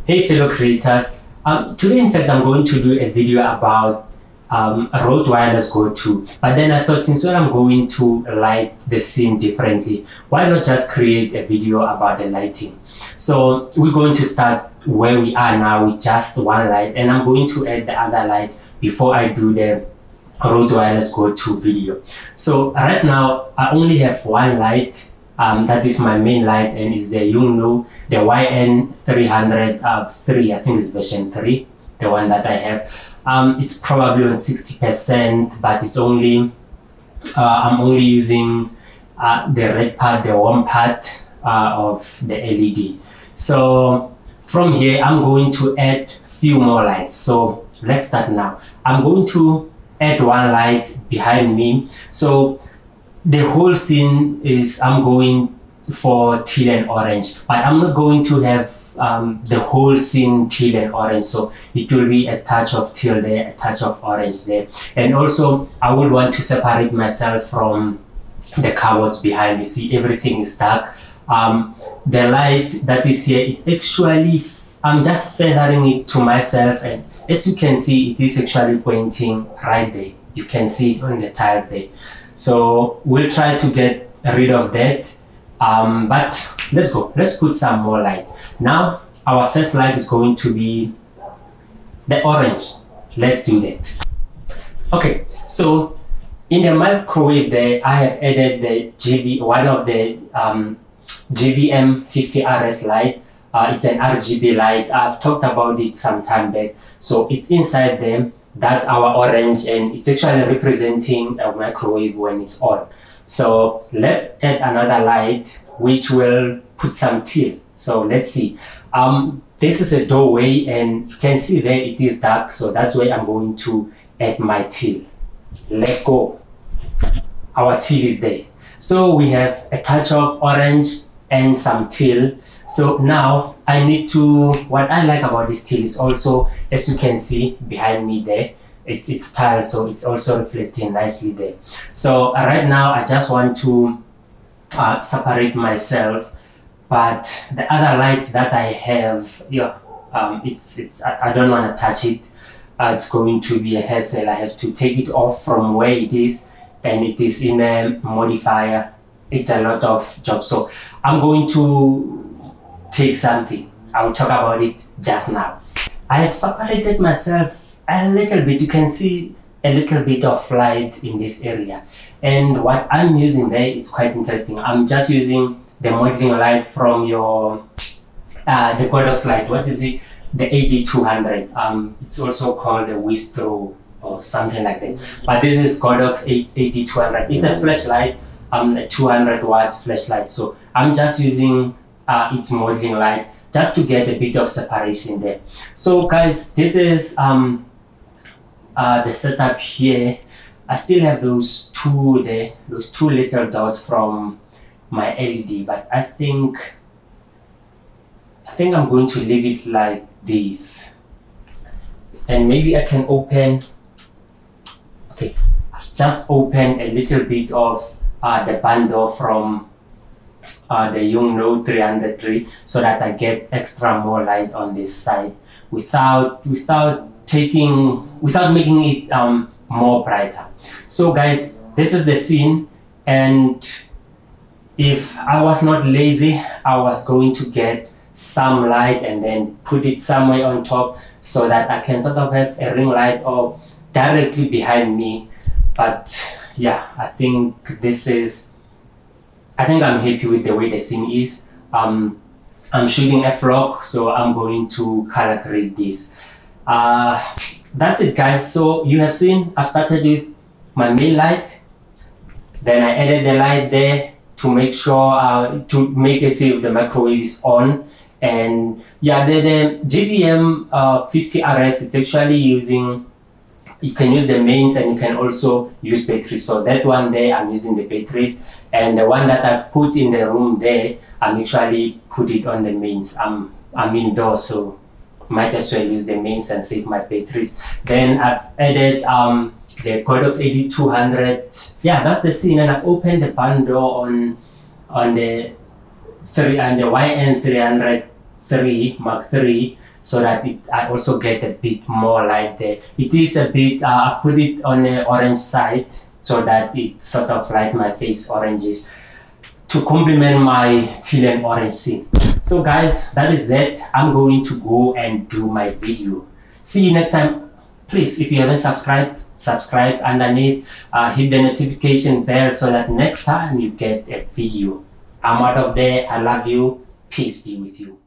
Hey fellow creators, today in fact I'm going to do a video about a Rode Wireless Go 2, but then I thought since I'm going to light the scene differently, why not just create a video about the lighting. So we're going to start where we are now with just one light, and I'm going to add the other lights before I do the Rode Wireless Go 2 video. So right now I only have one light. That is my main light, and is the Yongnuo, the YN303, I think it's version 3, the one that I have. It's probably on 60%, but it's only, I'm only using the red part, the warm part of the LED. So from here, I'm going to add a few more lights. So let's start now. I'm going to add one light behind me. So the whole scene is, I'm going for teal and orange, but I'm not going to have the whole scene teal and orange, so it will be a touch of teal there, a touch of orange there. And also I would want to separate myself from the cupboards behind. You see, everything is dark. The light that is here, it's actually, I'm just feathering it to myself, and as you can see, it is actually pointing right there. You can see it on the tiles there. So we'll try to get rid of that, but let's go. Let's put some more lights. Now our first light is going to be the orange. Let's do that. Okay, so in the microwave there, I have added the one of the GVM 50RS light. It's an RGB light. I've talked about it some time back. So it's inside there. That's our orange, and it's actually representing a microwave when it's on. So let's add another light which will put some teal. So let's see. This is a doorway, and you can see there it is dark, so that's where I'm going to add my teal. Let's go. Our teal is there. So we have a touch of orange and some teal. So now I need to, what I like about this teal is also, as you can see behind me there, it's tiled, so it's also reflecting nicely there. So right now I just want to separate myself, but the other lights that I have, I don't want to touch it. It's going to be a hassle. I have to take it off from where it is, and it is in a modifier. It's a lot of job, so I'm going to take something. I'll talk about it just now. I have separated myself a little bit. You can see a little bit of light in this area, and what I'm using there is quite interesting. I'm just using the modeling light from your the Godox light. What is it? The AD200. It's also called the Wistro or something like that, but this is Godox AD200. It's a flashlight, a 200-watt flashlight. So I'm just using its modeling light just to get a bit of separation there. So guys, this is the setup here. I still have those two there, those two little dots from my LED, but I think I'm going to leave it like this, and maybe I can open. Okay, I've just opened a little bit of the bundle from the Yongnuo 303, so that I get extra more light on this side without making it more brighter. So guys, this is the scene, and if I was not lazy, I was going to get some light and then put it somewhere on top so that I can sort of have a ring light or directly behind me. But yeah, I think I'm happy with the way the scene is. I'm shooting a vlog, so I'm going to color grade this. That's it guys. So you have seen I started with my main light, then I added the light there to make sure to make it see if the microwave is on. And yeah, the GVM 50RS is actually using, you can use the mains and you can also use batteries. So that one there, I'm using the batteries, and the one that I've put in the room there, I'm actually put it on the mains. I'm indoors, so might as well use the mains and save my batteries. Then I've added the Godox AD200. Yeah, that's the scene, and I've opened the bundle on the YN303 Mark 3, so that I also get a bit more light there. It is a bit, I've put it on the orange side so that it's sort of like my face oranges to complement my teal and orange scene. So guys, that is that. I'm going to go and do my video. See you next time. Please, if you haven't subscribed, subscribe underneath, hit the notification bell so that next time you get a video. I'm out of there. I love you. Peace be with you.